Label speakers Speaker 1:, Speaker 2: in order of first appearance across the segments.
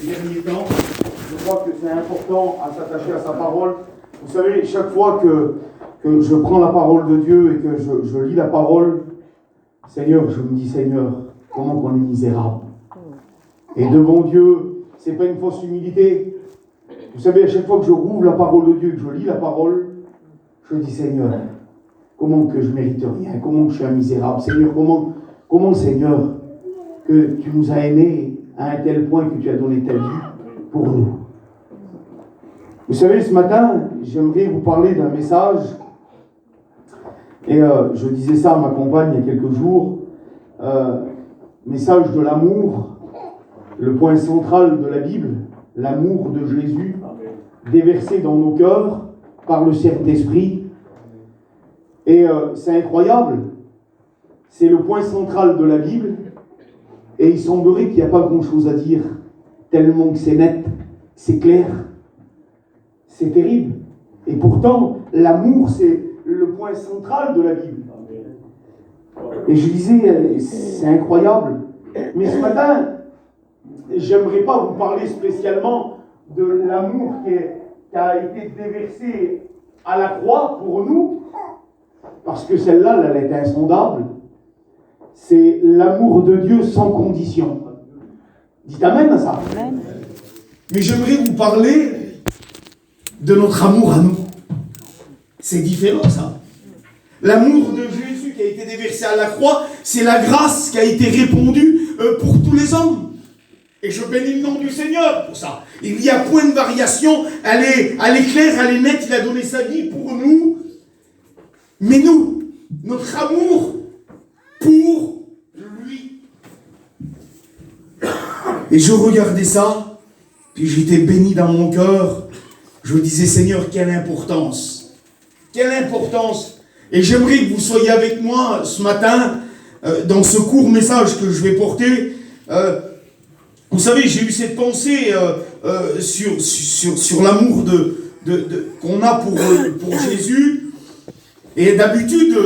Speaker 1: ces derniers temps. Je crois que c'est important à s'attacher à sa parole. Vous savez, chaque fois que je prends la parole de Dieu et que je lis la parole, Seigneur, je me dis, Seigneur, comment qu'on est misérable. Et devant Dieu, ce n'est pas une fausse humilité. Vous savez, à chaque fois que je rouvre la parole de Dieu, que je lis la parole, je dis, Seigneur, comment que je ne mérite rien, comment que je suis un misérable. Seigneur, comment, Seigneur, que tu nous as aimés à un tel point que tu as donné ta vie pour nous. Vous savez, ce matin, j'aimerais vous parler d'un message. Et je disais ça à ma compagne il y a quelques jours. Message de l'amour, le point central de la Bible, l'amour de Jésus, déversé dans nos cœurs par le Saint-Esprit. Et c'est incroyable, c'est le point central de la Bible. Et il semblerait qu'il n'y a pas grand-chose à dire, tellement que c'est net, c'est clair, c'est terrible. Et pourtant, l'amour, c'est le point central de la Bible. Et je disais, c'est incroyable. Mais ce matin, j'aimerais pas vous parler spécialement de l'amour qui a été déversé à la croix pour nous, parce que celle-là, elle est insondable. C'est l'amour de Dieu sans condition. Dites amen à ça. Amen. Mais j'aimerais vous parler de notre amour à nous. C'est différent, ça. L'amour de Jésus qui a été déversé à la croix, c'est la grâce qui a été répandue pour tous les hommes. Et je bénis le nom du Seigneur pour ça. Il n'y a point de variation. Elle est claire, elle est nette. Il a donné sa vie pour nous. Mais nous, notre amour pour lui. Et je regardais ça, puis j'étais béni dans mon cœur. Je disais, Seigneur, quelle importance. Quelle importance. Et j'aimerais que vous soyez avec moi ce matin, dans ce court message que je vais porter. Vous savez, j'ai eu cette pensée sur l'amour qu'on a pour Jésus. Et d'habitude,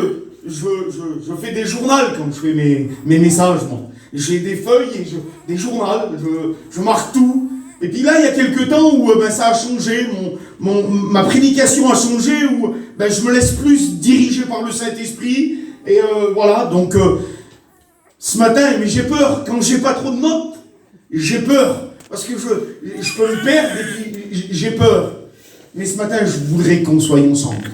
Speaker 1: je fais des journaux quand je fais mes messages. Moi. J'ai des feuilles et des journaux, je marque tout. Et puis là, il y a quelques temps où ça a changé, ma prédication a changé, où je me laisse plus diriger par le Saint-Esprit. Et voilà, donc ce matin, mais j'ai peur, quand j'ai pas trop de notes, j'ai peur, parce que je peux me perdre et puis j'ai peur. Mais ce matin, je voudrais qu'on soit ensemble.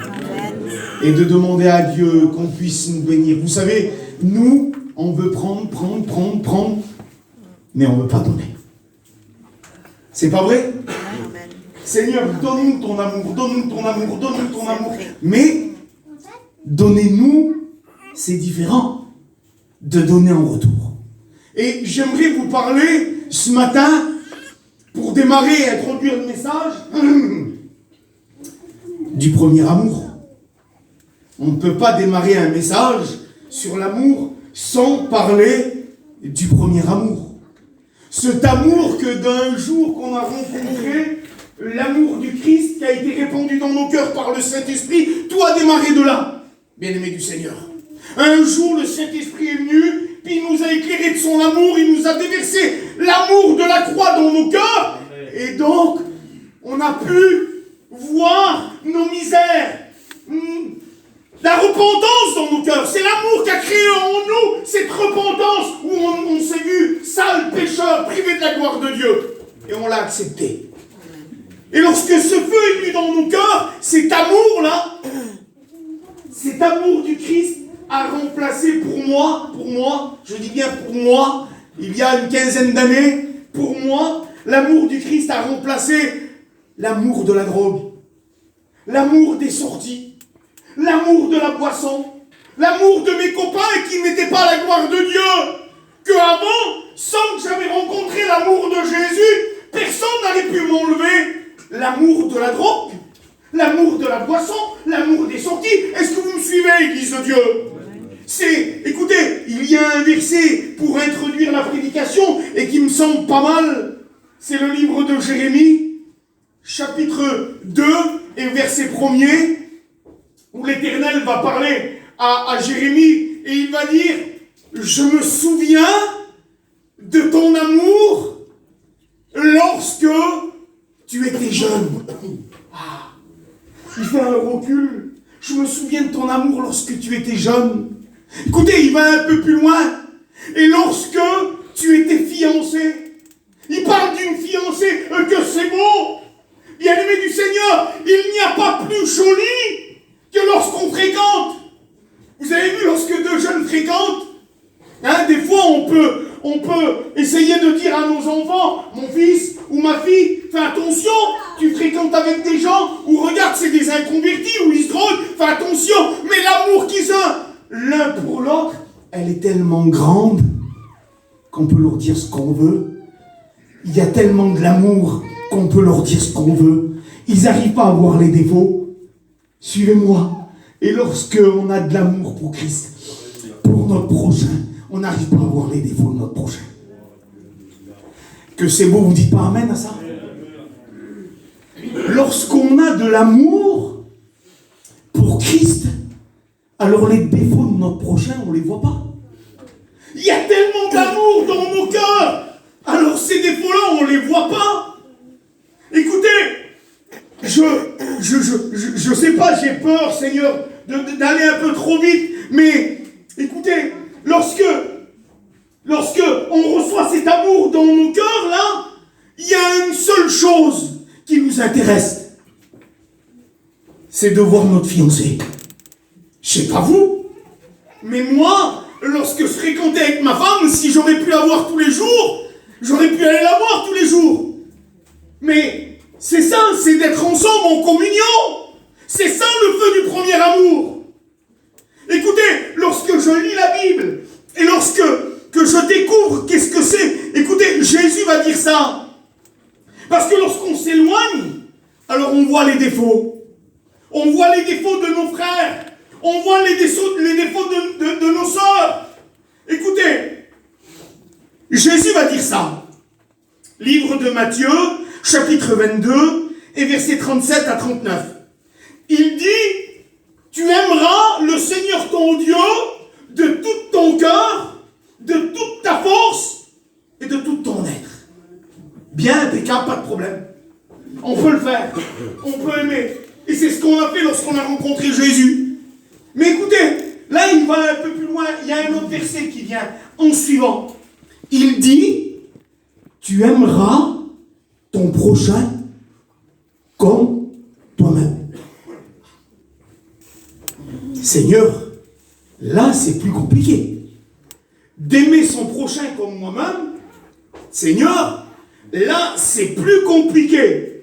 Speaker 1: Et de demander à Dieu qu'on puisse nous bénir. Vous savez, nous, on veut prendre, mais on ne veut pas donner. C'est pas vrai? Amen. Seigneur, donne-nous ton amour, donne-nous ton amour, donne-nous ton amour. Mais, donnez-nous, c'est différent de donner en retour. Et j'aimerais vous parler ce matin, pour démarrer et introduire le message, du premier amour. On ne peut pas démarrer un message sur l'amour sans parler du premier amour. Cet amour que d'un jour qu'on a rencontré, l'amour du Christ qui a été répandu dans nos cœurs par le Saint-Esprit, tout a démarré de là, bien-aimé du Seigneur. Un jour, le Saint-Esprit est venu, puis il nous a éclairé de son amour, il nous a déversé l'amour de la croix dans nos cœurs, et donc, on a pu voir nos misères, la repentance dans nos cœurs. C'est l'amour qui a créé en nous cette repentance où on s'est vu sale, pécheur, privé de la gloire de Dieu. Et on l'a accepté. Et lorsque ce feu est venu dans nos cœurs, cet amour-là, cet amour du Christ a remplacé pour moi, je dis bien pour moi, il y a une quinzaine d'années, pour moi, l'amour du Christ a remplacé l'amour de la drogue, l'amour des sorties, l'amour de la boisson, l'amour de mes copains qui n'étaient pas à la gloire de Dieu. Que avant, sans que j'avais rencontré l'amour de Jésus, personne n'allait pu m'enlever l'amour de la drogue, l'amour de la boisson, l'amour des sorties. Est-ce que vous me suivez, Église de Dieu? Écoutez, il y a un verset pour introduire la prédication et qui me semble pas mal. C'est le livre de Jérémie, chapitre 2 et verset 1er. Où l'Éternel va parler à Jérémie et il va dire « Je me souviens de ton amour lorsque étais jeune. Ah, il fait un recul. Je me souviens de ton amour lorsque tu étais jeune. Écoutez, il va un peu plus loin. Et lorsque tu étais fiancé, il parle d'une fiancée que c'est beau. Bien-aimé du Seigneur, il n'y a pas plus joli que lorsqu'on fréquente. Vous avez vu, lorsque deux jeunes fréquentent, hein, des fois on peut essayer de dire à nos enfants, mon fils ou ma fille, fais attention, tu fréquentes avec des gens où regarde, c'est des inconvertis, où ils se droguent, fais attention, mais l'amour qu'ils ont l'un pour l'autre, elle est tellement grande qu'on peut leur dire ce qu'on veut. Il y a tellement de l'amour qu'on peut leur dire ce qu'on veut. Ils n'arrivent pas à voir les défauts. Suivez-moi. Et lorsque on a de l'amour pour Christ, pour notre prochain, on n'arrive pas à voir les défauts de notre prochain. Que c'est beau, vous dites pas amen à ça? Lorsqu'on a de l'amour pour Christ, alors les défauts de notre prochain, on ne les voit pas. Il y a tellement d'amour dans nos cœurs, alors ces défauts-là, on ne les voit pas. Écoutez, je sais pas, j'ai peur, Seigneur, d'aller un peu trop vite, mais écoutez, lorsque on reçoit cet amour dans nos cœurs, là, il y a une seule chose qui nous intéresse, c'est de voir notre fiancé. Je sais pas vous, mais moi, lorsque je fréquentais avec ma femme, si j'aurais pu la voir tous les jours, j'aurais pu aller la voir tous les jours. Mais c'est ça, c'est d'être ensemble en communion. C'est ça le feu du premier amour. Écoutez, lorsque je lis la Bible, et lorsque je découvre qu'est-ce que c'est, écoutez, Jésus va dire ça. Parce que lorsqu'on s'éloigne, alors on voit les défauts. On voit les défauts de nos frères. On voit les défauts de nos sœurs. Écoutez, Jésus va dire ça. Livre de Matthieu, chapitre 22, et versets 37 à 39. Il dit, tu aimeras le Seigneur ton Dieu de tout ton cœur, de toute ta force et de tout ton être. Bien impeccable, pas de problème. On peut le faire. On peut aimer. Et c'est ce qu'on a fait lorsqu'on a rencontré Jésus. Mais écoutez, là il va un peu plus loin. Il y a un autre verset qui vient en suivant. Il dit, tu aimeras ton prochain comme toi-même. Seigneur, là c'est plus compliqué. D'aimer son prochain comme moi-même, Seigneur, là c'est plus compliqué.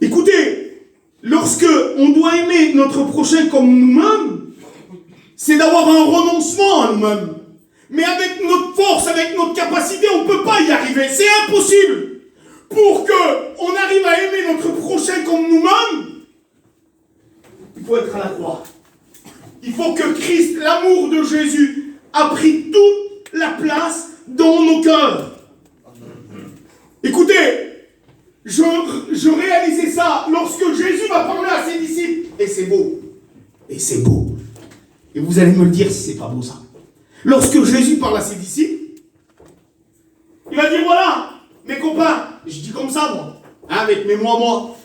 Speaker 1: Écoutez, lorsque on doit aimer notre prochain comme nous-mêmes, c'est d'avoir un renoncement à nous-mêmes. Mais avec notre force, avec notre capacité, on ne peut pas y arriver. C'est impossible. Pour qu'on arrive à aimer notre prochain comme nous-mêmes, il faut être à la croix. Il faut que Christ, l'amour de Jésus, a pris toute la place dans nos cœurs. Écoutez, je réalisais ça lorsque Jésus va parler à ses disciples. Et c'est beau. Et c'est beau. Et vous allez me le dire si c'est pas beau ça. Lorsque Jésus parle à ses disciples, il va dire, voilà, mes copains, je dis comme ça moi, hein, avec mes moi.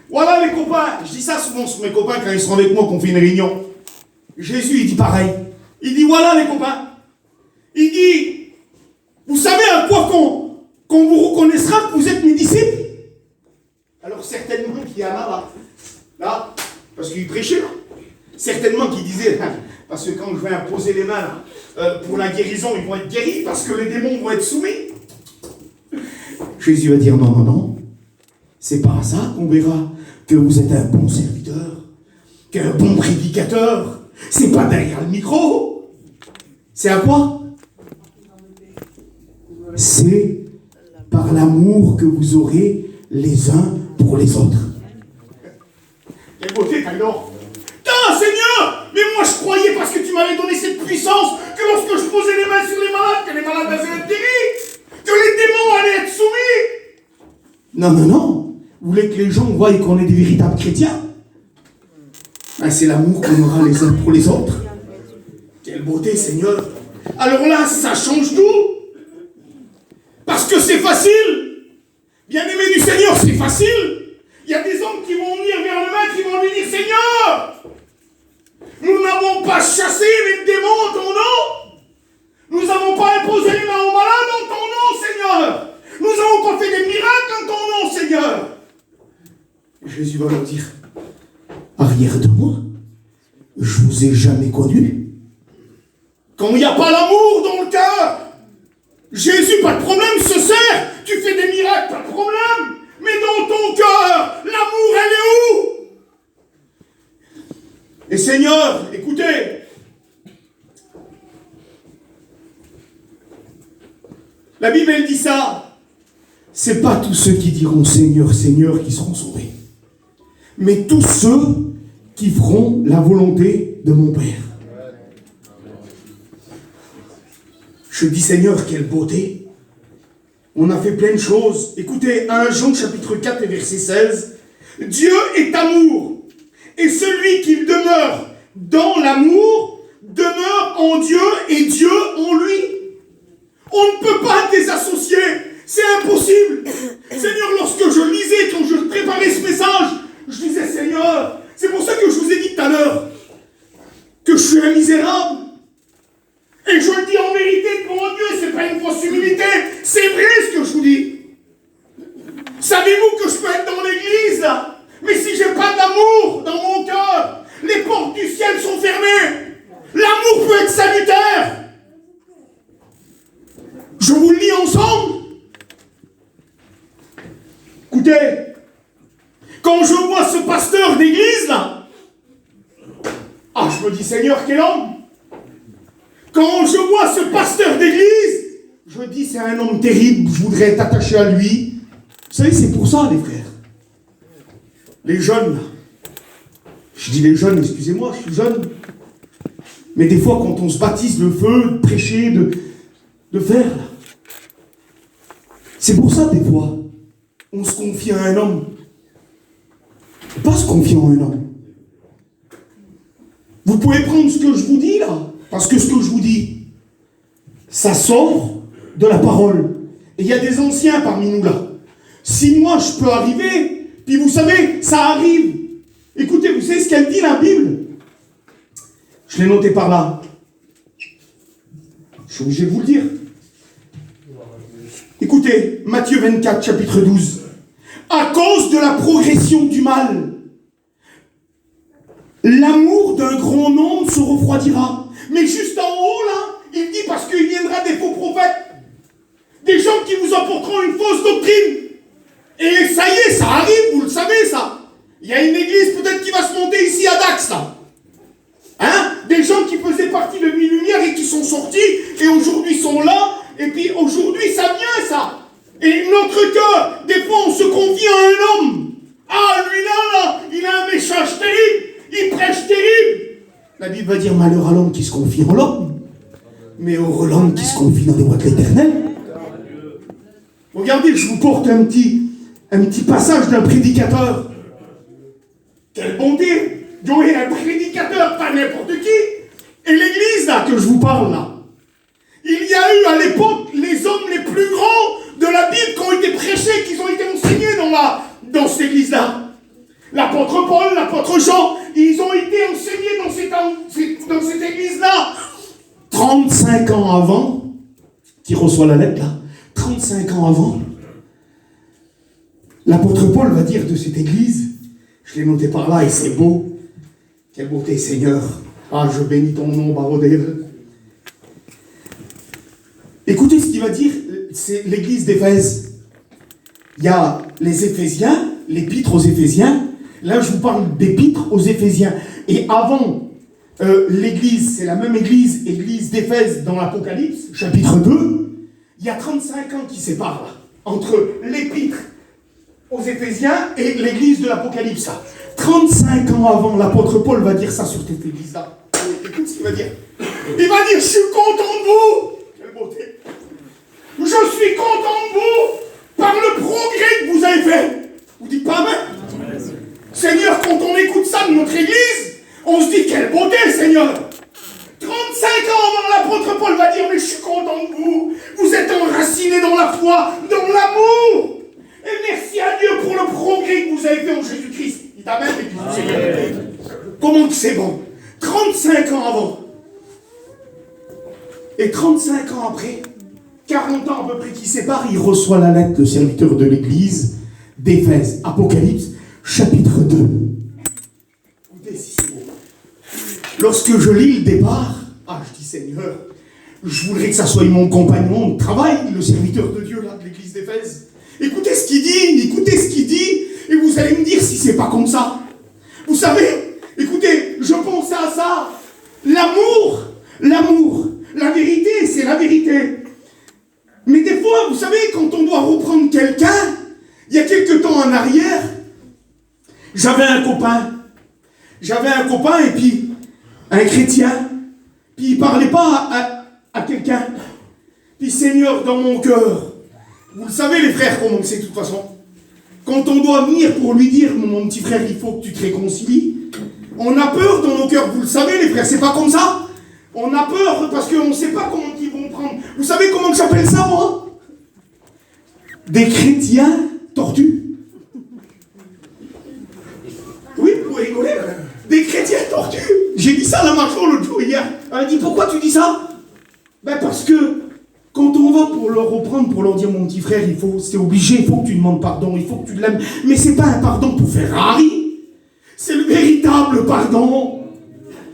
Speaker 1: Voilà les copains, je dis ça souvent sur mes copains quand ils sont avec moi, qu'on fait une réunion. Jésus, il dit pareil. Il dit, voilà les copains. Il dit, vous savez à quoi qu'on vous reconnaîtra que vous êtes mes disciples? Alors certainement qu'il y en a là, parce qu'il prêchait là. Certainement qu'il disait, parce que quand je vais imposer les mains là, pour la guérison, ils vont être guéris, parce que les démons vont être soumis. Jésus va dire, non. C'est pas à ça qu'on verra que vous êtes un bon serviteur, qu'un bon prédicateur. C'est pas derrière le micro. C'est à quoi? C'est par l'amour que vous aurez les uns pour les autres. Quelle beauté, Taylor! Seigneur, mais moi je croyais parce que tu m'avais donné cette puissance que lorsque je posais les mains sur les malades, que les malades allaient être guéris, que les démons allaient être soumis. Non. Vous voulez que les gens voient qu'on est des véritables chrétiens? C'est l'amour qu'on aura les uns pour les autres. Quelle beauté, Seigneur. Alors là, ça change tout. Parce que c'est facile. Bien-aimé du Seigneur, c'est facile. Il y a des hommes qui vont venir vers le maître, qui vont lui dire, Seigneur, nous n'avons pas chassé les démons en ton nom. Nous n'avons pas imposé les mains aux malades en ton nom, Seigneur. Nous n'avons pas fait des miracles en ton nom, Seigneur. Jésus va leur dire, arrière de moi, je vous ai jamais connu. Quand il n'y a pas l'amour dans le cœur, Jésus, pas de problème, se sert. Tu fais des miracles, pas de problème. Mais dans ton cœur, l'amour, elle est où? Et Seigneur, écoutez, la Bible, elle dit ça. C'est pas tous ceux qui diront Seigneur, Seigneur qui seront sauvés, mais tous ceux qui feront la volonté de mon Père. Je dis Seigneur, quelle beauté. On a fait plein de choses. Écoutez, 1 Jean chapitre 4 et verset 16. Dieu est amour. Et celui qui demeure dans l'amour demeure en Dieu et Dieu en lui. On ne peut pas désassocier. C'est impossible. Seigneur, lorsque je lisais, quand je préparais ce message, je disais Seigneur, c'est pour ça que je vous ai dit tout à l'heure que je suis un misérable. Et je le dis en vérité devant Dieu, c'est pas une fausse humilité, c'est vrai ce que je vous dis. Savez-vous que je peux être dans l'église là, mais si j'ai pas d'amour dans mon cœur, les portes du ciel sont fermées. L'amour peut être salutaire. Je vous le lis ensemble. Écoutez, quand je vois ce pasteur d'église là, je me dis Seigneur, quel homme. Quand je vois ce pasteur d'église, je dis c'est un homme terrible, je voudrais être attaché à lui. Vous savez, c'est pour ça, les frères. Les jeunes, je dis les jeunes, excusez-moi, je suis jeune. Mais des fois, quand on se baptise le feu, de prêcher, de faire, c'est pour ça, des fois, on se confie à un homme. Pas se confier en un homme. Vous pouvez prendre ce que je vous dis, là. Parce que ce que je vous dis, ça sort de la parole. Et il y a des anciens parmi nous là. Si moi je peux arriver, puis vous savez, ça arrive. Écoutez, vous savez ce qu'elle dit la Bible? Je l'ai noté par là. Je suis obligé de vous le dire. Écoutez, Matthieu 24, chapitre 12. À cause de la progression du mal, l'amour d'un grand nombre se refroidira. Mais juste en haut, là, il dit parce qu'il viendra des faux prophètes, des gens qui vous apporteront une fausse doctrine. Et ça y est, ça arrive, vous le savez, ça. Il y a une église peut-être qui va se monter ici à Dax, là. Hein? Des gens qui faisaient partie de Nuit Lumière et qui sont sortis, et aujourd'hui sont là, et puis aujourd'hui ça vient, ça. Et notre cœur, des fois on se confie à un homme. Ah, lui là, il a un message terrible, il prêche terrible. La Bible va dire malheur à l'homme qui se confie en l'homme, mais heureux l'homme qui se confie dans les voies de l'Éternel. Regardez, je vous porte un petit passage d'un prédicateur. Quelle bonté! Dieu est un prédicateur, pas n'importe qui. Et l'église là que je vous parle là, il y a eu à l'époque les hommes les plus grands de la Bible qui ont été prêchés, qui ont été enseignés dans cette église là. L'apôtre Paul, l'apôtre Jean, ils ont été enseignés dans cette église-là. 35 ans avant, qui reçoit la lettre là, 35 ans avant, l'apôtre Paul va dire de cette église, je l'ai noté par là et c'est beau, quelle beauté Seigneur, je bénis ton nom, Barodel. Écoutez ce qu'il va dire, c'est l'église d'Éphèse. Il y a les Éphésiens, l'épître aux Éphésiens. Là, je vous parle d'épître aux Éphésiens. Et avant, l'église, c'est la même église d'Éphèse dans l'Apocalypse, chapitre 2. Il y a 35 ans qui séparent là, entre l'épître aux Éphésiens et l'église de l'Apocalypse. 35 ans avant, l'apôtre Paul va dire ça sur cette église-là. Écoute ce qu'il va dire. Il va dire, je suis content de vous. Quelle beauté. Je suis content de vous par le progrès que vous avez fait. Vous dites pas amen? Seigneur, quand on écoute ça de notre église, on se dit quelle beauté, Seigneur. 35 ans avant, l'apôtre Paul va dire, mais je suis content de vous. Vous êtes enracinés dans la foi, dans l'amour. Mais avez fait en Jésus-Christ. Dites Amen. Comment que c'est bon? 35 ans avant. Et 35 ans après, 40 ans à peu près qui séparent, il reçoit la lettre, le serviteur de l'église d'Éphèse. Apocalypse, chapitre 2. Écoutez si c'est beau. Lorsque je lis le départ, je dis Seigneur, je voudrais que ça soit mon compagnon de travail, le serviteur de Dieu là, de l'église d'Éphèse. Écoutez ce qu'il dit, et vous allez me dire si c'est pas comme ça. Vous savez, écoutez, je pensais à ça. L'amour, la vérité, c'est la vérité. Mais des fois, vous savez, quand on doit reprendre quelqu'un, il y a quelque temps en arrière, j'avais un copain et puis un chrétien, puis il parlait pas à quelqu'un. Puis Seigneur, dans mon cœur, vous le savez les frères, comment c'est de toute façon. Quand on doit venir pour lui dire, mon petit frère, il faut que tu te réconcilies, on a peur dans nos cœurs, vous le savez les frères, c'est pas comme ça. On a peur parce qu'on ne sait pas comment ils vont prendre. Vous savez comment j'appelle ça, moi? Des chrétiens tortus. Oui, vous pouvez rigoler. Des chrétiens tortus. J'ai dit ça à la marchand l'autre jour, hier. Elle a dit, pourquoi tu dis ça? Ben parce que quand on va pour leur reprendre, pour leur dire, mon petit frère, c'est obligé, il faut que tu demandes pardon, il faut que tu l'aimes. Mais c'est pas un pardon pour Ferrari. C'est le véritable pardon.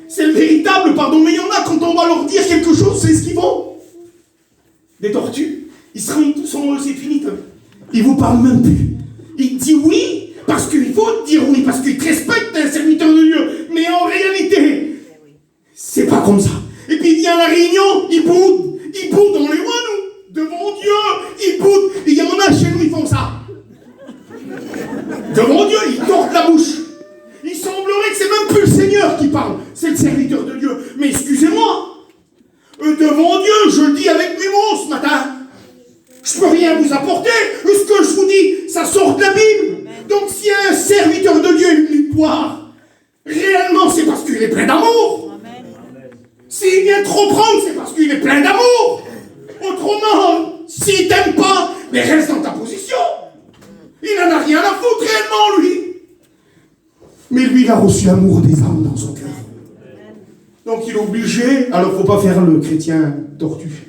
Speaker 1: C'est le véritable pardon. Mais il y en a, quand on va leur dire quelque chose, c'est ce qu'ils font. Des tortues. Ils se rendent tous en eux, c'est fini. Ils vous parlent même plus. Ils te disent oui, parce qu'il faut te dire oui, parce qu'ils te respectent, un serviteur de Dieu. Mais en réalité, c'est pas comme ça. Et puis il vient à la réunion, ils boudent. Ils boudent, on les voit, nous. Devant Dieu, ils boudent. Et il y en a chez nous, ils font ça. Devant Dieu, ils tordent la bouche. Il semblerait que c'est même plus le Seigneur qui parle, c'est le serviteur de Dieu. Mais excusez-moi, devant Dieu, je le dis avec humour ce matin, je peux rien vous apporter. Ce que je vous dis, ça sort de la Bible. Donc s'il y a un serviteur de Dieu et une victoire, réellement c'est parce qu'il est plein d'amour. S'il vient te reprendre, c'est parce qu'il est plein d'amour. Autrement, s'il t'aime pas, mais reste dans ta position. Il n'en a rien à foutre réellement, lui. Mais lui, il a reçu l'amour des âmes dans son cœur. Donc il est obligé, alors il ne faut pas faire le chrétien tortue.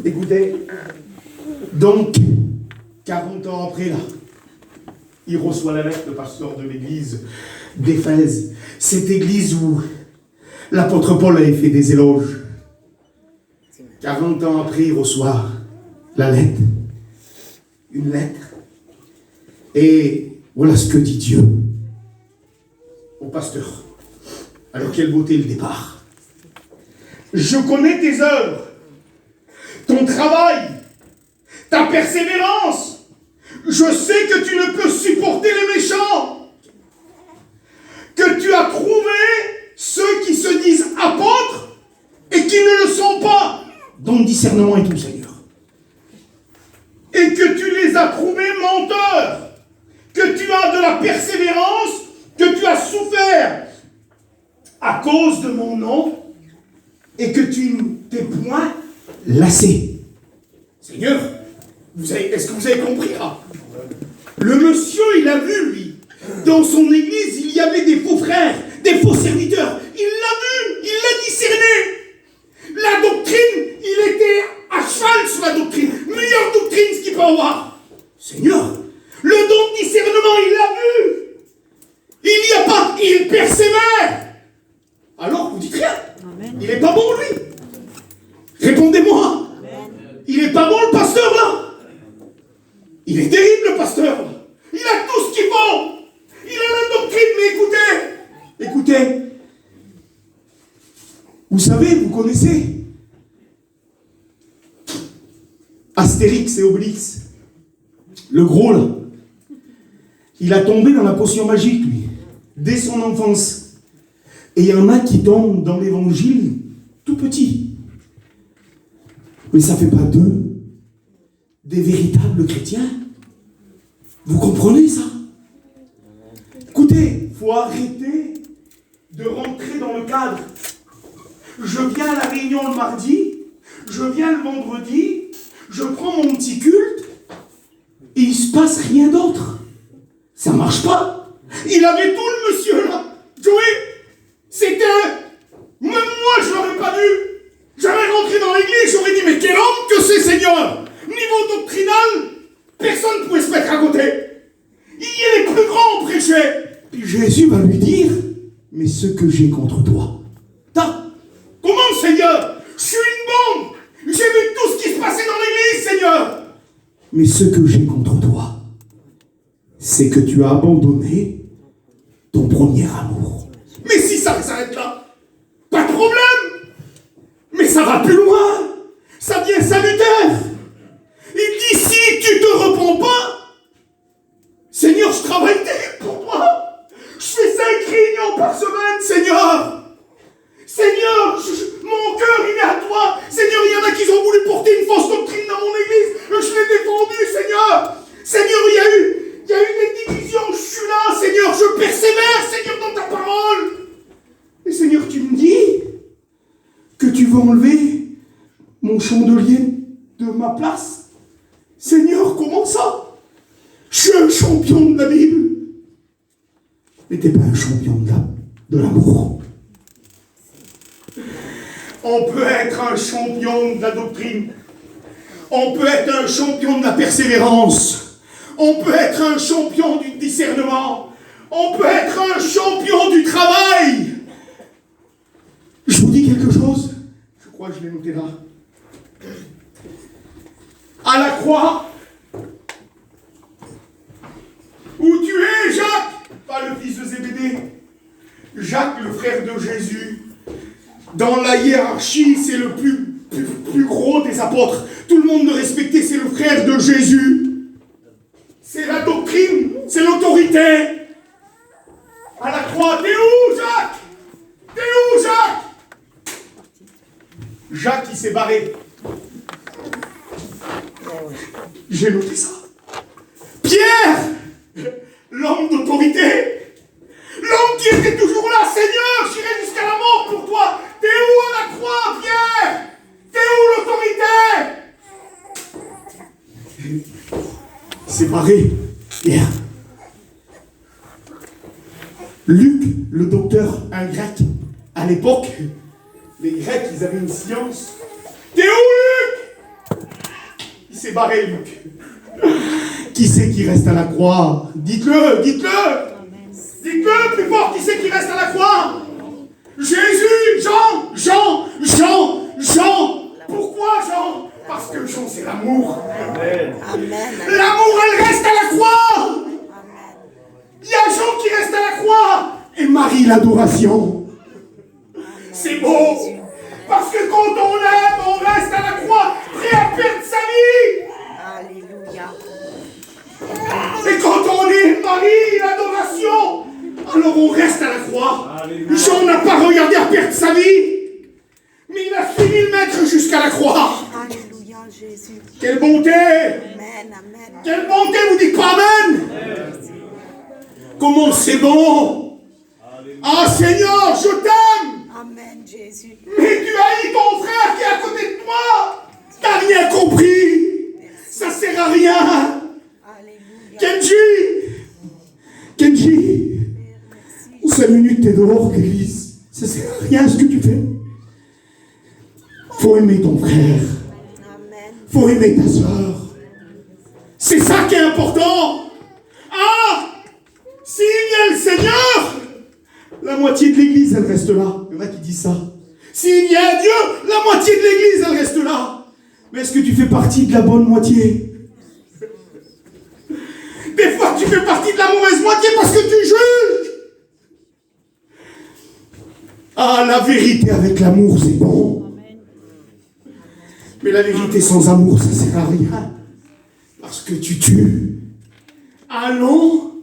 Speaker 1: Écoutez, donc, 40 ans après, là, il reçoit la lettre de pasteur de l'église d'Éphèse. Cette église où l'apôtre Paul avait fait des éloges. 40 ans après, il reçoit la lettre. Une lettre. Et voilà ce que dit Dieu au pasteur. Alors quelle beauté le départ. Je connais tes œuvres, ton travail, ta persévérance. Je sais que tu ne peux supporter les méchants, que tu as trouvé ceux qui se disent apôtres et qui ne le sont pas, dans le discernement et tout, Seigneur. Et que tu les as trouvés menteurs, que tu as de la persévérance, que tu as souffert à cause de mon nom et que tu ne t'es point lassé. Seigneur, est-ce que vous avez compris là? Le monsieur, il a vu, lui, dans son église, il y avait des faux frères, des faux serviteurs. Il l'a vu, il l'a discerné. La doctrine, il était à cheval sur la doctrine. Meilleure doctrine, ce qu'il peut avoir. Seigneur, le don de discernement, il l'a vu. Il n'y a pas, il persévère. Alors, vous dites rien. Amen. Il n'est pas bon, lui. Répondez-moi. Amen. Il n'est pas bon, le pasteur, là. Il est terrible, le pasteur. Il a tout ce qu'il faut. Il a la doctrine, mais écoutez. Vous savez, vous connaissez Astérix et Obélix. Le gros, là. Il a tombé dans la potion magique, lui, dès son enfance. Et il y en a qui tombent dans l'évangile tout petit. Mais ça ne fait pas d'eux des véritables chrétiens. Vous comprenez ça? Écoutez, il faut arrêter de rentrer dans le cadre. Je viens à la réunion le mardi, je viens le vendredi, je prends mon petit culte, et il ne se passe rien d'autre. Ça marche pas. Il avait tout, le monsieur, là. Joey, c'était... Même moi, je l'aurais pas vu. J'aurais rentré dans l'église, j'aurais dit, mais quel homme que c'est, Seigneur. Niveau doctrinal, personne ne pouvait se mettre à côté. Il est les plus grands prêchaient. Puis Jésus va lui dire, mais ce que j'ai contre toi. Comment, Seigneur? Je suis une bombe. J'ai vu tout ce qui se passait dans l'église, Seigneur. Mais ce que j'ai contre toi, c'est que tu as abandonné ton premier amour. Mais si ça s'arrête là, pas de problème. Mais ça va plus loin. Ça devient salutaire. Il dit, si tu te repens pas, Seigneur, je travaille terrible pour toi. Je fais 5 réunions par semaine, Seigneur. Seigneur, mon cœur, il est à toi. Seigneur, il y en a qui ont voulu porter une fausse doctrine dans mon église. Je l'ai défendu, Seigneur. Seigneur, il y a eu des divisions. Je suis là, Seigneur. Je persévère, Seigneur, dans ta parole. Et Seigneur, tu me dis que tu veux enlever mon chandelier de ma place. Seigneur, comment ça? Je suis un champion de la Bible. Mais t'es pas un champion de l'amour. On peut être un champion de la doctrine. On peut être un champion de la persévérance. On peut être un champion du discernement. On peut être un champion du travail. Je vous dis quelque chose. Je crois que je l'ai noté là. À la croix, où tu es, Jacques, pas le fils de Zébédée, Jacques, le frère de Jésus. Dans la hiérarchie, c'est le plus gros des apôtres. Tout le monde le respectait, c'est le frère de Jésus. C'est la doctrine, c'est l'autorité. À la croix, t'es où, Jacques? T'es où, Jacques? Jacques, il s'est barré. J'ai noté ça. Pierre, l'homme d'autorité. L'homme qui était toujours là, Seigneur, j'irai jusqu'à la mort pour toi. T'es où à la croix, Pierre? T'es où l'autorité? C'est barré, Pierre. Luc, le docteur, un grec, à l'époque, les Grecs, ils avaient une science. T'es où, Luc? Il s'est barré, Luc. Qui c'est qui reste à la croix? Dites-le, dites-le. Dites-le plus fort, qui c'est qui reste à la croix? Jésus, Jean. Pourquoi Jean? Parce que Jean, c'est l'amour. Amen. L'amour, elle reste à la croix. Il y a Jean qui reste à la croix. Et Marie, l'adoration. C'est beau. Parce que quand on aime, on reste à la croix, prêt à perdre sa vie. Alléluia. Et quand on est Marie, l'adoration, alors on reste à la croix. Alléluia. Jean n'a pas regardé à perdre sa vie, mais il a suivi le maître jusqu'à la croix. Alléluia, Jésus. Quelle bonté. Amen, amen. Quelle bonté, vous dites pas amen? Amen. Comment c'est bon. Alléluia. Ah Seigneur, je t'aime. Amen, Jésus. Mais tu haïs ton frère qui est à côté de toi. T'as rien compris. Ça sert à rien. Kenji, en 5 minutes t'es dehors, l'église. Ça sert à rien ce que tu fais. Faut aimer ton frère. Faut aimer ta soeur. C'est ça qui est important. Ah, s'il y a le Seigneur, la moitié de l'église, elle reste là. Il y en a qui disent ça. S'il y a Dieu, la moitié de l'église, elle reste là. Mais est-ce que tu fais partie de la bonne moitié? Des fois, tu fais partie de la mauvaise moitié parce que tu juges. Ah, la vérité avec l'amour, c'est bon. Mais la vérité sans amour, ça sert à rien. Parce que tu tues. Allons,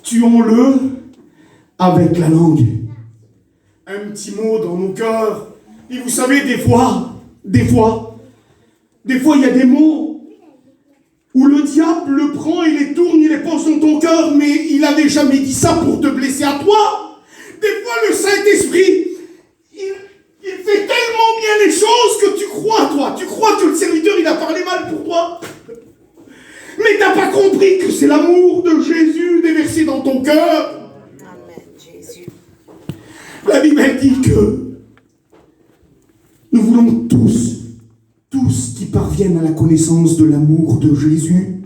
Speaker 1: tuons-le avec la langue. Un petit mot dans nos cœurs. Et vous savez, des fois, il y a des mots où le diable le prend, il les tourne, il les pose dans ton cœur, mais il n'avait jamais dit ça pour te blesser à toi. Des fois, le Saint-Esprit, il fait tellement bien les choses que tu crois, toi. Tu crois que le serviteur, il a parlé mal pour toi. Mais Mais t'as pas compris que c'est l'amour de Jésus déversé dans ton cœur.
Speaker 2: Amen, Jésus.
Speaker 1: La Bible dit que nous voulons tous qui parviennent à la connaissance de l'amour de Jésus.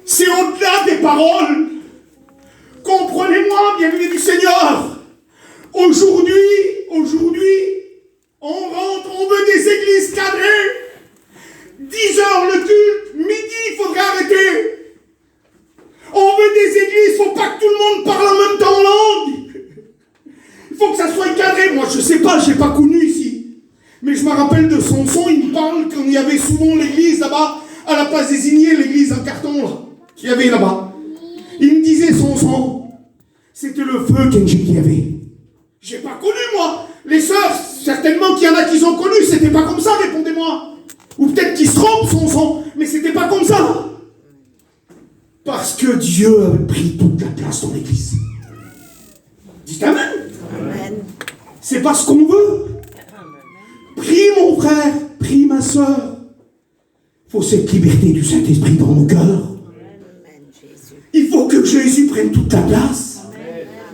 Speaker 1: C'est au-delà des paroles. Comprenez-moi, bien-aimés du Seigneur. Aujourd'hui, on rentre, on veut des églises cadrées. 10 heures le culte, midi, il faudrait arrêter. On veut des églises, il ne faut pas que tout le monde parle en même temps en langue. Il faut que ça soit cadré. Moi, je ne sais pas, je n'ai pas connu ici. Mais je me rappelle de Samson, il me parle qu'il y avait souvent l'église là-bas, à la place désignée, l'église en carton là, qu'il y avait là-bas. Il me disait, Samson, c'était le feu qu'il y avait. J'ai pas connu, moi. Les sœurs, certainement qu'il y en a qui ont connu, c'était pas comme ça, répondez-moi. Ou peut-être qu'ils se trompent, Samson, mais c'était pas comme ça. Parce que Dieu avait pris toute la place dans l'église. Dites Amen.
Speaker 2: Amen.
Speaker 1: C'est pas ce qu'on veut. Prie mon frère, prie ma sœur. Il faut cette liberté du Saint-Esprit dans nos cœurs.
Speaker 2: Amen, Jésus.
Speaker 1: Il faut que Jésus prenne toute la place.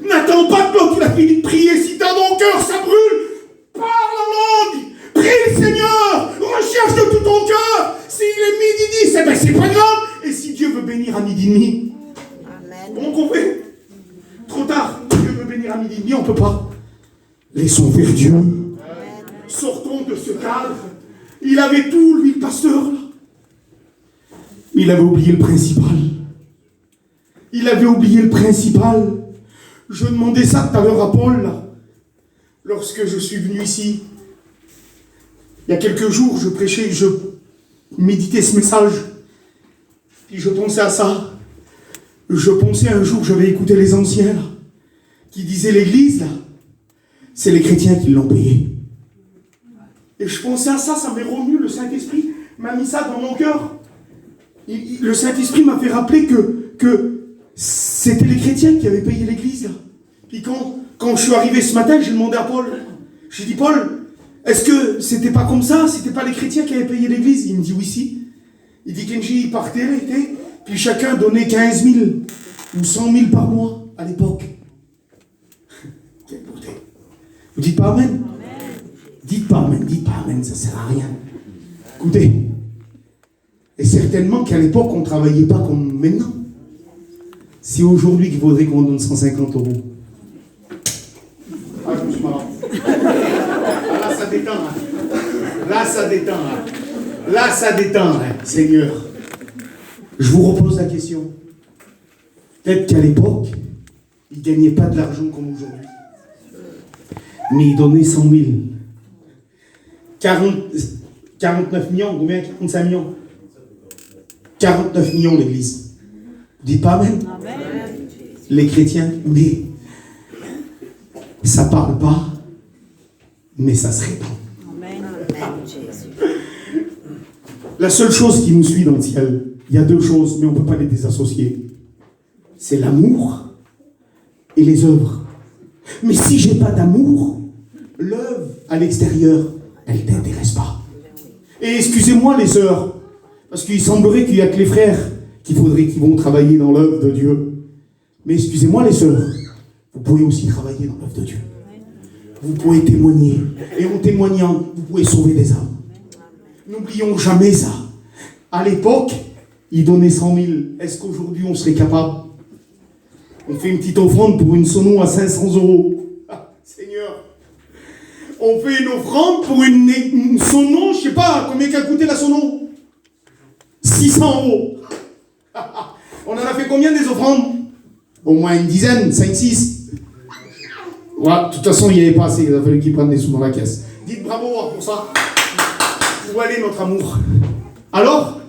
Speaker 1: N'attends pas que l'autre il a fini de prier. Si dans ton cœur ça brûle, parle en langue. Prie le Seigneur. Recherche de tout ton cœur. S'il est midi 10, ben c'est pas grave. Et si Dieu veut bénir à midi et demi,
Speaker 2: Amen.
Speaker 1: comment qu'on fait? Trop tard. Dieu veut bénir à midi et demi, on peut pas. Laissons faire Dieu. Sortons de ce cadre. Il avait tout, lui, le pasteur. Là. Il avait oublié le principal. Il avait oublié le principal. Je demandais ça tout à l'heure à Paul, là, lorsque je suis venu ici. Il y a quelques jours, je prêchais, je méditais ce message. Puis je pensais à ça. Je pensais un jour, j'avais écouté les anciens, là, qui disaient l'église, là, c'est les chrétiens qui l'ont payé. Et je pensais à ça, ça m'est revenu, le Saint-Esprit m'a mis ça dans mon cœur. Le Saint-Esprit m'a fait rappeler que c'était les chrétiens qui avaient payé l'église. Là. Puis quand je suis arrivé ce matin, j'ai demandé à Paul, j'ai dit, Paul, est-ce que c'était pas comme ça? C'était pas les chrétiens qui avaient payé l'église? Il me dit, oui, si. Il dit, Kenji, il partait, puis chacun donnait 15 000 ou 100 000 par mois à l'époque. Quelle beauté. Vous dites pas Amen? Dites pas Amen, ça sert à rien. Écoutez, et certainement qu'à l'époque, on ne travaillait pas comme maintenant. C'est aujourd'hui qu'il faudrait qu'on donne 150 €. Ah, je me suis marrant. Là, ça détend. Hein. Là, ça détend. Hein. Là, ça détend, hein. Seigneur. Je vous repose la question. Peut-être qu'à l'époque, ils ne gagnaient pas de l'argent comme aujourd'hui. Mais ils donnaient 100 000. 49 millions, combien? 45 millions. 49 millions l'église. Dites pas Amen.
Speaker 2: Amen.
Speaker 1: Les chrétiens, mais ça parle pas, mais ça se répand.
Speaker 2: Amen. Amen, Jésus.
Speaker 1: La seule chose qui nous suit dans le ciel, il y a deux choses, mais on ne peut pas les désassocier. C'est l'amour et les œuvres. Mais si j'ai pas d'amour, l'œuvre à l'extérieur, elle ne t'intéresse pas. Et excusez-moi les sœurs, parce qu'il semblerait qu'il n'y a que les frères qui vont travailler dans l'œuvre de Dieu. Mais excusez-moi les sœurs, vous pouvez aussi travailler dans l'œuvre de Dieu. Vous pouvez témoigner. Et en témoignant, vous pouvez sauver des âmes. N'oublions jamais ça. À l'époque, ils donnaient 100 000. Est-ce qu'aujourd'hui, on serait capable? On fait une petite offrande pour une sono à 500 €. Ah, Seigneur. On fait une offrande pour une sono, je ne sais pas combien qu'a coûté la sono. 600 €. On en a fait combien des offrandes? Au moins une dizaine, 5, 6. Ouais, de toute façon, il n'y avait pas assez. Il a fallu qu'ils prennent des sous dans la caisse. Dites bravo pour ça. Où allait notre amour? Alors,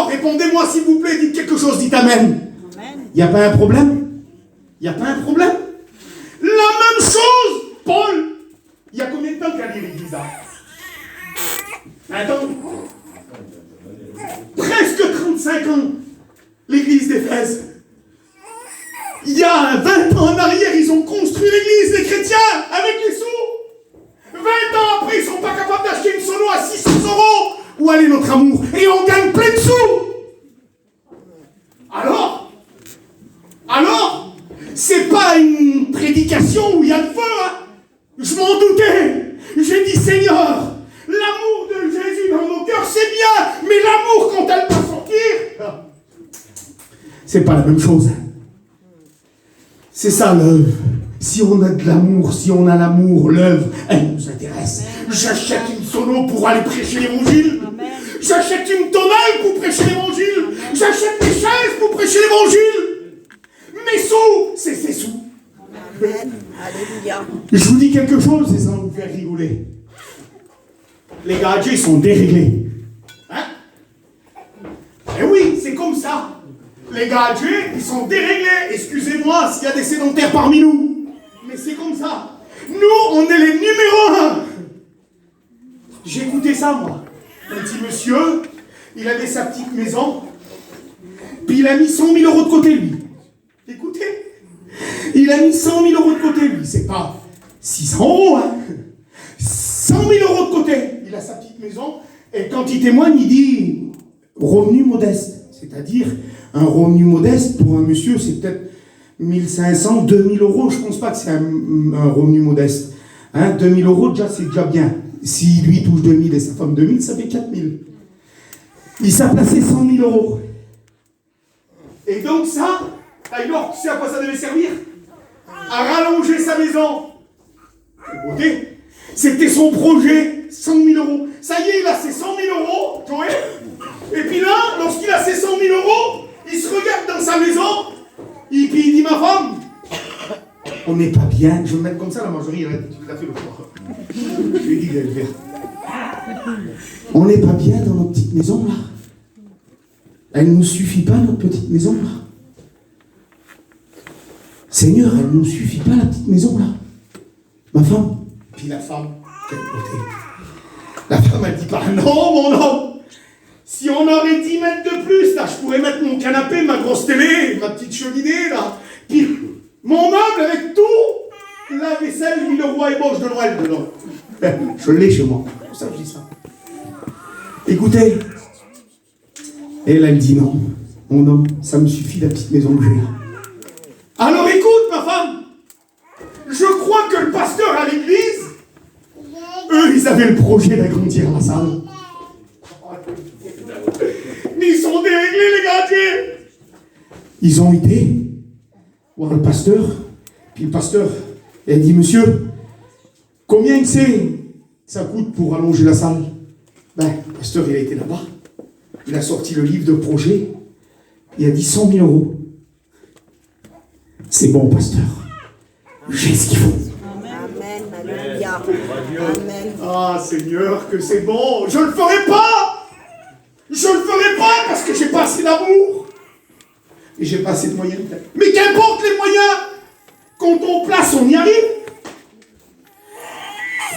Speaker 1: répondez-moi s'il vous plaît. Dites quelque chose. Dites Amen. Il n'y a pas un problème? Il n'y a pas un problème? La même chose, Paul. Il y a combien de temps qu'il a dit l'église là? Attends. Presque 35 ans. L'église d'Éphèse. Il y a 20 ans en arrière, ils ont construit l'église des chrétiens avec les sous. 20 ans après, ils ne sont pas capables d'acheter une sono à 600 €. Où allait notre amour? Et on gagne plein de sous. c'est pas la même chose. C'est ça l'œuvre. Si on a de l'amour, si on a l'amour, l'œuvre, elle nous intéresse. J'achète une sono pour aller prêcher l'évangile. J'achète une tonale pour prêcher l'évangile. J'achète des chaises pour prêcher l'évangile. Mes sous, c'est ses sous.
Speaker 2: Amen. Alléluia.
Speaker 1: Je vous dis quelque chose et ça va vous faire rigoler. Les gadgets sont déréglés. Hein? Eh oui, c'est comme ça. Les gadgets, ils sont déréglés. Excusez-moi s'il y a des sédentaires parmi nous. Mais c'est comme ça. Nous, on est les numéros 1. J'ai écouté ça, moi. Un petit monsieur, il avait sa petite maison, puis il a mis 100 000 euros de côté, lui. Écoutez, il a mis 100 000 euros de côté, lui. C'est pas 600 euros, hein. 100 000 euros de côté. Il a sa petite maison, et quand il témoigne, il dit revenu modeste. C'est-à-dire, un revenu modeste, pour un monsieur, c'est peut-être 1500, 2000 euros. Je pense pas que c'est un revenu modeste. Hein, 2000 euros, déjà, c'est déjà bien. Si lui touche 2000 et sa femme 2000, ça fait 4000. Il s'est placé 100 000 euros. Et donc ça, alors, tu sais à quoi ça devait servir? À rallonger sa maison. Quelle beauté. C'était son projet, 100 000 euros. Ça y est, il a ses 100 000 euros, Joël. Et puis là, lorsqu'il a ses 100 000 euros, il se regarde dans sa maison, et puis il dit, ma femme, on n'est pas bien. Je vais me mettre comme ça, la mangerie, il a fait le choix. Je lui ai dit d'aller le faire. On n'est pas bien dans notre petite maison, là. Elle ne nous suffit pas, notre petite maison, là. Seigneur, elle ne nous suffit pas, la petite maison, là. Ma femme. Puis la femme, quelle beauté. La femme, elle dit pas, non, mon homme. Si on aurait 10 mètres de plus, là, je pourrais mettre mon canapé, ma grosse télé, ma petite cheminée, là. Puis mon meuble avec tout, la vaisselle, le roi et boche de Noël dedans. Je l'ai chez moi. C'est pour ça que je dis ça. Écoutez. Et elle dit non. Mon homme, ça me suffit la petite maison que j'ai là. Alors écoute, ma femme. Je crois que le pasteur à l'église, eux, ils avaient le projet d'agrandir la salle. Mais ils sont déréglés, les gars. Ils ont été voir le pasteur. Puis le pasteur, il a dit, monsieur, combien il sait ça coûte pour allonger la salle? Ben, le pasteur, il a été là-bas. Il a sorti le livre de projet. Il a dit 100 000 euros. C'est bon, pasteur. J'ai ce qu'il faut.
Speaker 2: Amen. Alléluia. Amen.
Speaker 1: Ah, Seigneur, que c'est bon. Je ne le ferai pas. Je ne le ferai pas parce que j'ai pas assez d'amour. Et j'ai pas assez de moyens. Mais qu'importe les moyens. Quand on place, on y arrive.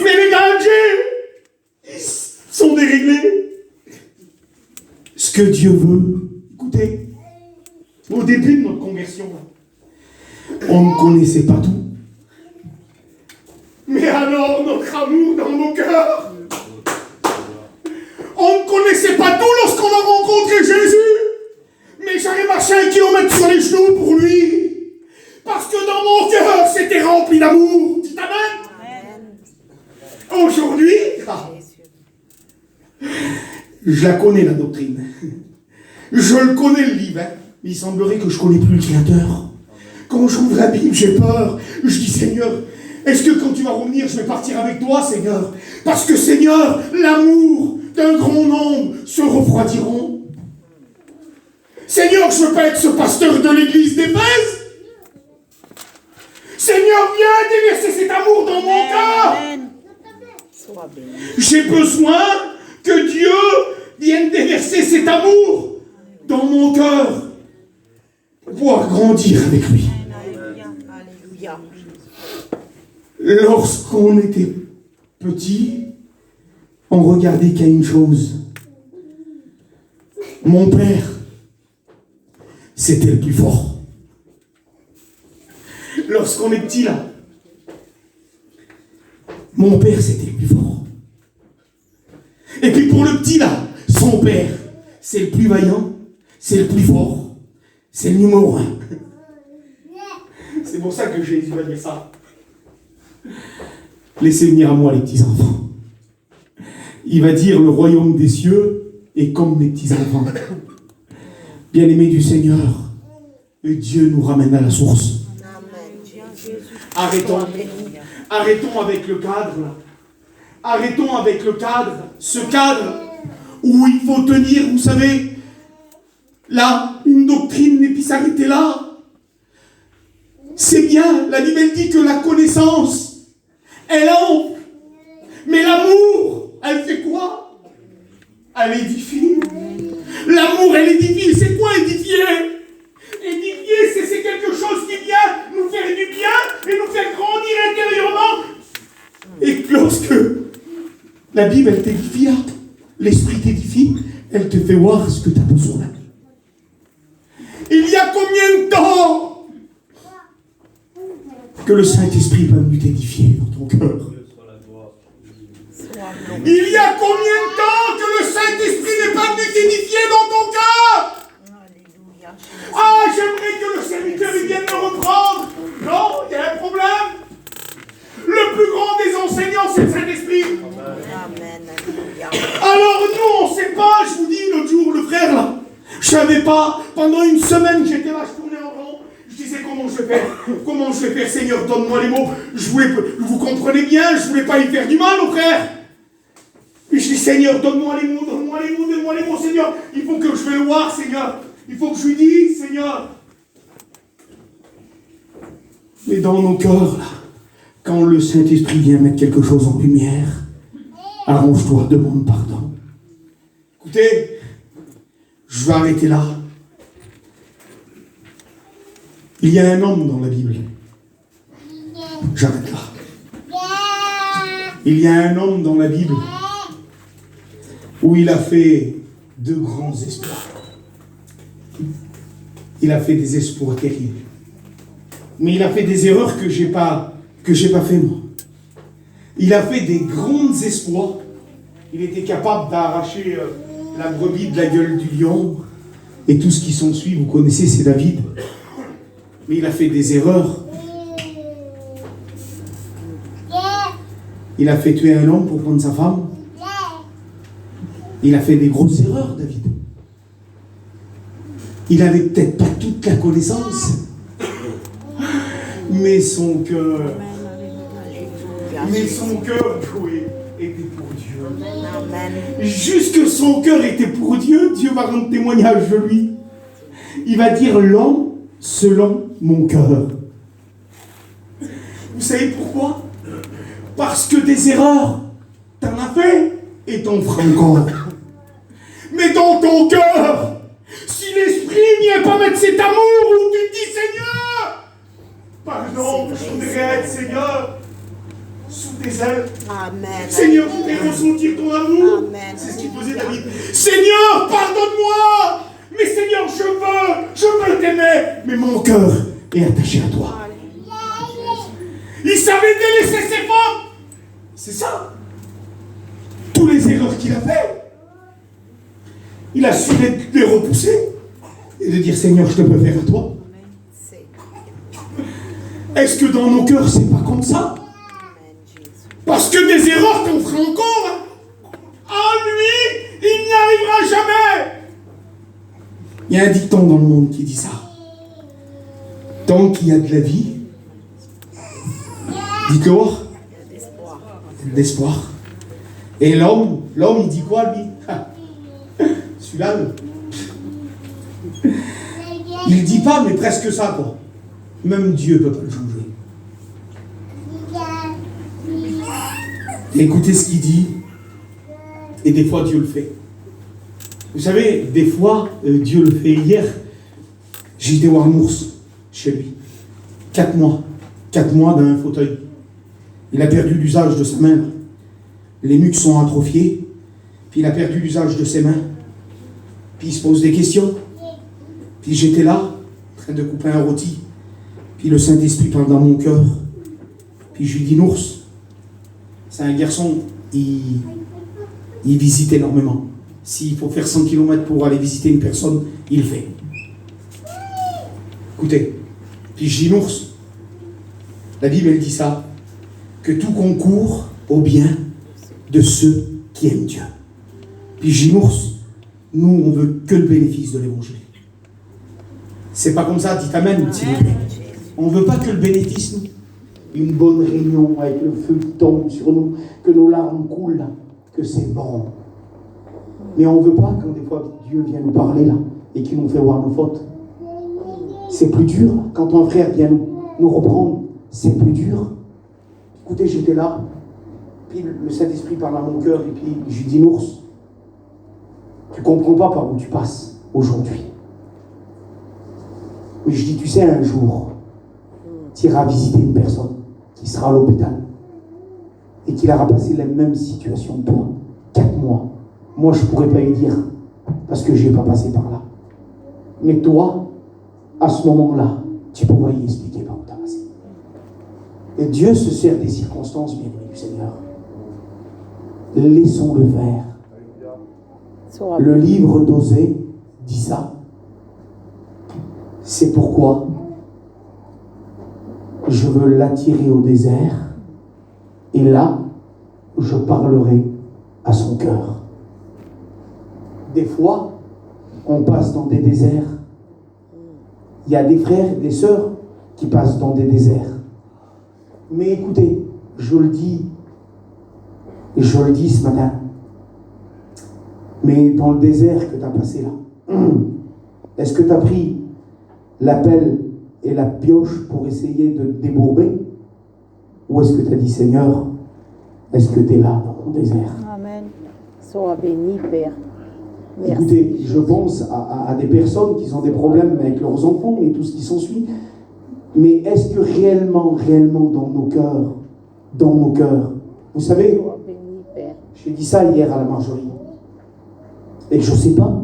Speaker 1: Mais les gadgets, ils sont déréglés. Ce que Dieu veut, écoutez, au début de notre conversion, on ne connaissait pas tout. Mais alors, notre amour dans nos cœurs, on ne connaissait pas tout lorsqu'on a rencontré Jésus. Mais j'allais marcher 1 kilomètre sur les genoux pour lui. Parce que dans mon cœur, c'était rempli d'amour. Dites Amen. Aujourd'hui, je la connais, la doctrine. Je le connais, le livre. Hein. Mais il semblerait que je ne connais plus le Créateur. Quand j'ouvre la Bible, j'ai peur. Je dis, Seigneur, est-ce que quand tu vas revenir, je vais partir avec toi, Seigneur? Parce que, Seigneur, l'amour d'un grand nombre se refroidiront. Seigneur, je ne veux pas être ce pasteur de l'église d'Éphèse. Seigneur, viens déverser cet amour dans mon cœur. J'ai besoin que Dieu vienne déverser cet amour dans mon cœur pour pouvoir grandir avec lui.
Speaker 2: Alléluia.
Speaker 1: Lorsqu'on était petit, on regardait qu'à une chose. Mon père, c'était le plus fort. Lorsqu'on est petit là, mon père, c'était le plus fort. Et puis pour le petit là, son père, c'est le plus vaillant, c'est le plus fort, c'est le numéro 1. C'est pour ça que Jésus va dire ça. Laissez venir à moi les petits enfants. Il va dire le royaume des cieux est comme les petits enfants. Bien-aimés du Seigneur, et Dieu nous ramène à la source. Arrêtons avec le cadre, là. Arrêtons avec le cadre, ce cadre où il faut tenir, vous savez, là, une doctrine et puis s'arrêter là. C'est bien, la Bible dit que la connaissance, elle enfle. Mais l'amour, elle fait quoi? Elle édifie. L'amour, elle édifie. C'est quoi édifier? Édifier, c'est quelque chose qui vient nous faire du bien et nous faire grandir intérieurement. Et lorsque la Bible, elle t'édifie, l'Esprit t'édifie, elle te fait voir ce que tu as besoin. Il y a combien de temps que le Saint-Esprit va venir t'édifier dans ton cœur? Il y a combien de temps que le Saint-Esprit n'est pas venu t'édifier dans ton cœur? Ah, j'aimerais que le serviteur il vienne me reprendre. Non, il y a un problème. Le plus grand des enseignants, c'est le Saint-Esprit. Alors nous, on ne sait pas, je vous dis l'autre jour, le frère là, je ne savais pas, pendant une semaine, j'étais là, je tournais en rond, je disais comment je vais faire, Seigneur, donne-moi les mots. Vous comprenez bien, je ne voulais pas y faire du mal au frère. Et je dis, Seigneur, donne-moi les mots, Seigneur, il faut que je vais le voir, Seigneur, il faut que je lui dise, Seigneur. Mais dans nos cœurs, là, quand le Saint-Esprit vient mettre quelque chose en lumière, arrange-toi, demande pardon. Écoutez, je vais arrêter là. Il y a un homme dans la Bible. J'arrête là. Il y a un homme dans la Bible où il a fait de grands exploits. Il a fait des exploits terribles. Mais il a fait des erreurs que j'ai pas fait moi. Il a fait des grands exploits. Il était capable d'arracher la brebis de la gueule du lion. Et tout ce qui s'ensuit, vous connaissez, c'est David. Mais il a fait des erreurs. Il a fait tuer un homme pour prendre sa femme. Il a fait des grosses erreurs, David. Il n'avait peut-être pas toute la connaissance. Mais son cœur, oui, était pour Dieu. Jusque son cœur était pour Dieu, Dieu va rendre témoignage de lui. Il va dire l'homme selon mon cœur. Vous savez pourquoi? Parce que des erreurs, t'en as fait et t'en feras encore. Mais dans ton cœur, si l'Esprit vient pas mettre cet amour où tu te dis Seigneur, pardon, je voudrais être Seigneur sous tes ailes.
Speaker 2: Amen.
Speaker 1: Seigneur, je voudrais ressentir ton amour.
Speaker 2: Amen.
Speaker 1: C'est ce qu'il faisait David. Seigneur, pardonne-moi. Mais Seigneur, je veux t'aimer. Mais mon cœur est attaché à toi. Il savait délaisser ses femmes. C'est ça. Tous les erreurs qu'il a fait. Il a su les repousser. Et de dire, Seigneur, je te préfère à toi. Est-ce que dans nos cœurs, c'est pas comme ça? Parce que des erreurs qu'on fera encore, en lui, il n'y arrivera jamais. Il y a un dicton dans le monde qui dit ça. Tant qu'il y a de la vie, dites-le, il y a de l'espoir. Et l'homme, il dit quoi, lui? Celui-là, il dit pas, mais presque ça, quoi. Même Dieu ne peut pas le changer. Écoutez ce qu'il dit, et des fois Dieu le fait. Vous savez, des fois Dieu le fait. Hier, j'étais voir un ours chez lui. 4 mois dans un fauteuil. Il a perdu l'usage de sa main. Les nuques sont atrophiées, puis il a perdu l'usage de ses mains. Puis il se pose des questions. Puis j'étais là, en train de couper un rôti. Puis le Saint-Esprit parle dans mon cœur. Puis je lui dis, Nours, c'est un garçon, il visite énormément. S'il faut faire 100 km pour aller visiter une personne, il le fait. Écoutez, puis je dis, Nours, la Bible elle dit ça, que tout concourt au bien de ceux qui aiment Dieu. Puis je dis, Nours, nous on veut que le bénéfice de l'évangile. C'est pas comme ça, dites Amen, s'il vous plaît. On ne veut pas que le bénéfice, nous. Une bonne réunion avec le feu qui tombe sur nous, que nos larmes coulent, là, que c'est bon. Mais on ne veut pas quand des fois Dieu vient nous parler là et qu'il nous fait voir nos fautes. C'est plus dur quand un frère vient nous reprendre. C'est plus dur. Écoutez, j'étais là, puis le Saint-Esprit parle à mon cœur et puis je lui dis Nours, tu ne comprends pas par où tu passes aujourd'hui. Mais je dis, tu sais, un jour, tu iras visiter une personne qui sera à l'hôpital et qui aura passé la même situation que toi, 4 mois. Moi, je ne pourrais pas lui dire parce que je n'ai pas passé par là. Mais toi, à ce moment-là, tu pourras y expliquer par où tu as passé. Et Dieu se sert des circonstances, bien aimé du Seigneur. Laissons-le faire. Le livre d'Osée dit ça. C'est pourquoi je veux l'attirer au désert et là, je parlerai à son cœur. Des fois, on passe dans des déserts. Il y a des frères et des sœurs qui passent dans des déserts. Mais écoutez, je le dis ce matin, mais dans le désert que tu as passé là, est-ce que tu as pris la pelle et la pioche pour essayer de te débourber? Ou est-ce que tu as dit, Seigneur, est-ce que tu es là dans mon désert?
Speaker 2: Amen. Sois béni, Père. Merci.
Speaker 1: Écoutez, je pense à des personnes qui ont des problèmes avec leurs enfants et tout ce qui s'ensuit. Mais est-ce que réellement dans nos cœurs, vous savez,
Speaker 2: Sois béni, Père.
Speaker 1: j'ai dit ça hier à la Marjorie. Et je ne sais pas.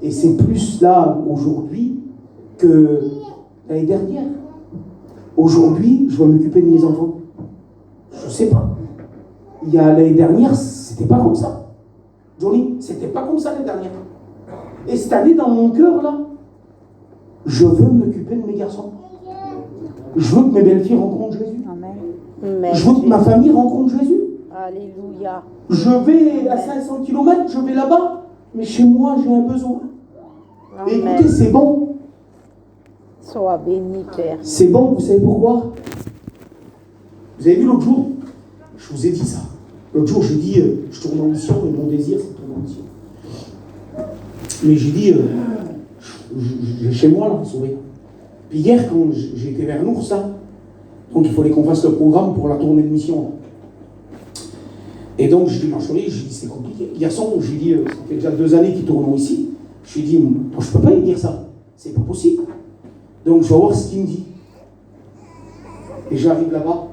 Speaker 1: Et c'est plus là, aujourd'hui, que l'année dernière. Aujourd'hui, je vais m'occuper de mes enfants. Je ne sais pas. Il y a l'année dernière, c'était pas comme ça. Johnny, c'était pas comme ça l'année dernière. Et cette année, dans mon cœur, là, je veux m'occuper de mes garçons. Je veux que mes belles-filles rencontrent Jésus.
Speaker 2: Amen.
Speaker 1: Je veux que ma famille rencontre Jésus.
Speaker 2: Alléluia.
Speaker 1: Je vais à 500 km, je vais là-bas, mais chez moi, j'ai un besoin. Et
Speaker 2: Amen.
Speaker 1: écoutez, c'est bon.
Speaker 2: Sois béni, Père.
Speaker 1: C'est bon, vous savez pourquoi? Vous avez vu l'autre jour? Je vous ai dit ça. L'autre jour, j'ai dit, je tourne en mission et mon désir, c'est de tourner en mission. Mais j'ai dit, j'ai chez moi, là, vous savez. Puis hier, quand j'étais vers Nours, là, donc il fallait qu'on fasse le programme pour la tournée de mission. Là. Et donc, je dis, ma chérie, j'ai dit, c'est compliqué. Garçon, j'ai dit, ça fait déjà 2 années qu'ils tournent ici. Je lui ai dit, moi, je ne peux pas lui dire ça. C'est pas possible. Donc, je vais voir ce qu'il me dit. Et j'arrive là-bas.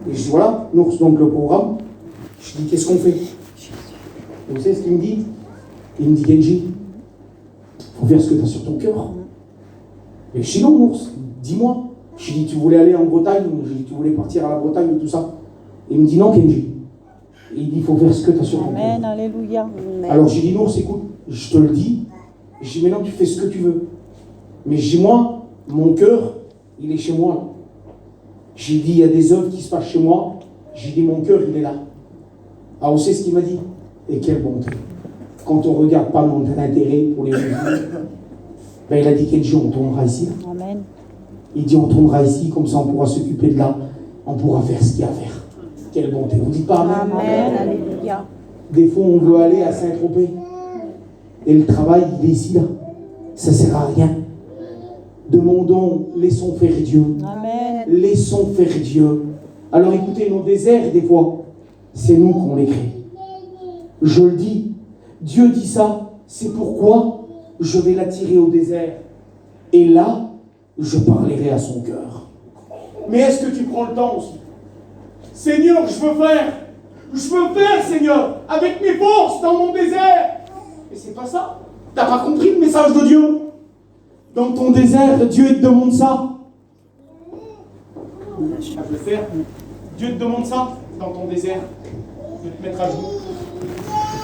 Speaker 1: Et je dis, voilà, Nours, donc le programme. Je dis, qu'est-ce qu'on fait? Et vous savez ce qu'il me dit? Il me dit, Genji, il faut faire ce que tu as sur ton cœur. Et je dis, non, Nours, dis-moi. Je lui dis, tu voulais aller en Bretagne? Je lui dis, tu voulais partir à la Bretagne et tout ça. Et il me dit, non, Kenji. Et il dit, il faut faire ce que tu as sur ton cœur.
Speaker 2: Amen. Alléluia.
Speaker 1: Alors j'ai dit, Nours, écoute, je te le dis. Je dis, maintenant tu fais ce que tu veux. Mais je dis, moi, mon cœur, il est chez moi. Là. J'ai dit, il y a des œuvres qui se passent chez moi. J'ai dit, mon cœur, il est là. Alors vous savez ce qu'il m'a dit? Et quelle bonté. Quand on ne regarde pas notre intérêt pour les Jésus, ben, il a dit, quel jour on tournera ici.
Speaker 2: Amen.
Speaker 1: Il dit, on tournera ici, comme ça on pourra s'occuper de là. On pourra faire ce qu'il y a à faire. Quelle bonté. Vous dites pas Amen?
Speaker 2: Amen. Alléluia.
Speaker 1: Des fois, on veut aller à Saint-Tropez. Et le travail, il est ici, là. Ça ne sert à rien. Demandons, laissons faire Dieu.
Speaker 2: Amen.
Speaker 1: Laissons faire Dieu. Alors écoutez, nos déserts, des fois, c'est nous qu'on les crée. Je le dis. Dieu dit ça. C'est pourquoi je vais l'attirer au désert. Et là, je parlerai à son cœur. Mais est-ce que tu prends le temps aussi? Seigneur, je veux faire. Je veux faire, Seigneur, avec mes forces dans mon désert. Mais c'est pas ça. T'as pas compris le message de Dieu. Dans ton désert, Dieu te demande ça. Je veux faire. Dieu te demande ça dans ton désert. De te mettre à genoux.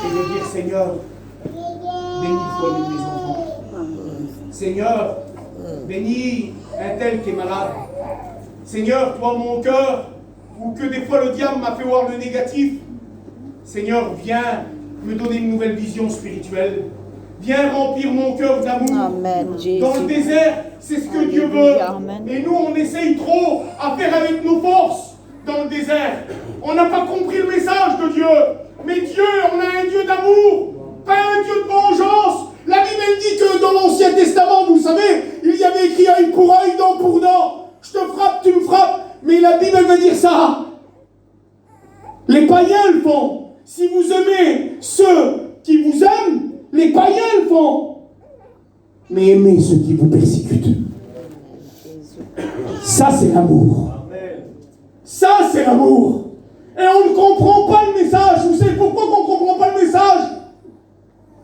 Speaker 1: Et de dire, Seigneur, bénis le foyer de mes enfants. Seigneur, bénis un tel qui est malade. Seigneur, toi, mon cœur, ou que des fois le diable m'a fait voir le négatif. Seigneur, viens me donner une nouvelle vision spirituelle. Viens remplir mon cœur d'amour.
Speaker 2: Amen, Jésus.
Speaker 1: Dans le désert, c'est ce que Dieu veut.
Speaker 2: Alléluia, amen.
Speaker 1: Et nous, on essaye trop à faire avec nos forces dans le désert. On n'a pas compris le message de Dieu. Mais Dieu, on a un Dieu d'amour, pas un Dieu de vengeance. La Bible elle dit que dans l'Ancien Testament, vous savez, il y avait écrit œil pour œil, dent pour dent. Je te frappe, tu me frappes. Mais la Bible elle veut dire ça. Les païens le font. Si vous aimez ceux qui vous aiment, les païens le font. Mais aimez ceux qui vous persécutent. Ça, c'est l'amour. Ça, c'est l'amour. Et on ne comprend pas le message. Vous savez pourquoi on ne comprend pas le message?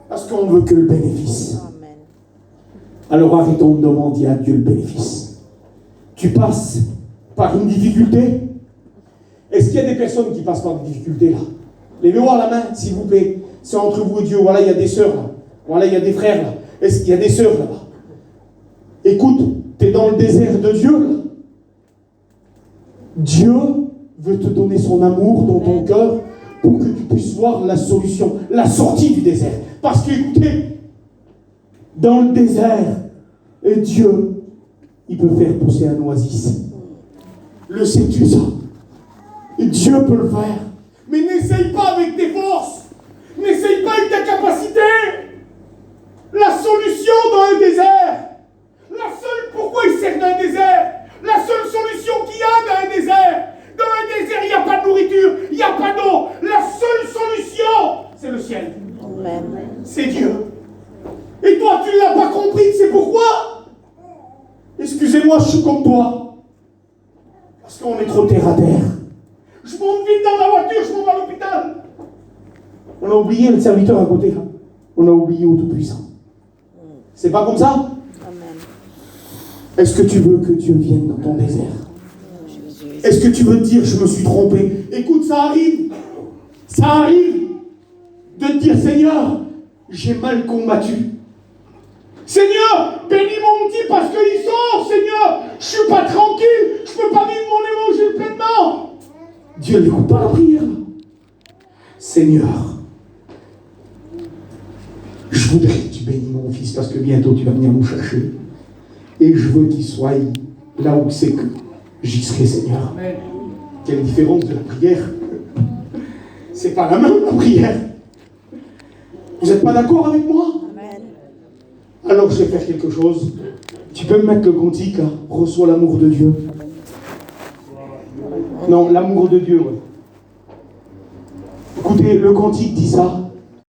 Speaker 1: Parce qu'on ne veut que le bénéfice.
Speaker 2: Amen.
Speaker 1: Alors arrêtons de demander à Dieu le bénéfice. Tu passes par une difficulté. Est-ce qu'il y a des personnes qui passent par des difficultés là? Levez-moi la main, s'il vous plaît. C'est entre vous et Dieu. Voilà, il y a des sœurs là. Voilà, il y a des frères là. Est-ce qu'il y a des sœurs là-bas? Écoute, tu es dans le désert de Dieu là. Dieu veut te donner son amour dans ton cœur pour que tu puisses voir la solution, la sortie du désert. Parce qu'écoutez, dans le désert, Dieu, il peut faire pousser un oasis. Le sais-tu ça? Dieu peut le faire. Mais n'essaye pas avec tes forces. N'essaye pas avec ta capacité. La solution dans un désert, pourquoi il sert d'un désert? La seule solution qu'il y a dans un désert, il n'y a pas de nourriture, il n'y a pas d'eau. La seule solution, c'est le ciel.
Speaker 2: Amen.
Speaker 1: C'est Dieu. Et toi, tu ne l'as pas compris, c'est pourquoi? Excusez-moi, je suis comme toi. Parce qu'on est trop terre à terre. Je monte vite dans la voiture, je monte à l'hôpital. On a oublié le serviteur à côté. On a oublié au Tout-Puissant. C'est pas comme ça?
Speaker 2: Amen.
Speaker 1: Est-ce que tu veux que Dieu vienne dans ton désert? Est-ce que tu veux te dire, je me suis trompé? Écoute, ça arrive. Ça arrive de te dire, Seigneur, j'ai mal combattu. Seigneur, bénis mon petit parce qu'il sort, Seigneur. Je suis pas tranquille. Je peux pas vivre mon évangile pleinement. Dieu n'écoute pas la prière. Seigneur, je voudrais que tu bénis mon fils parce que bientôt tu vas venir nous chercher. Et je veux qu'il soit là où c'est que j'y serai, Seigneur. Amen. Quelle différence de la prière. C'est pas la même, la prière. Vous n'êtes pas d'accord avec moi?
Speaker 2: Amen.
Speaker 1: Alors je vais faire quelque chose. Tu peux me mettre le cantique, là. Reçois l'amour de Dieu. Non, l'amour de Dieu, ouais. Écoutez, le cantique dit ça.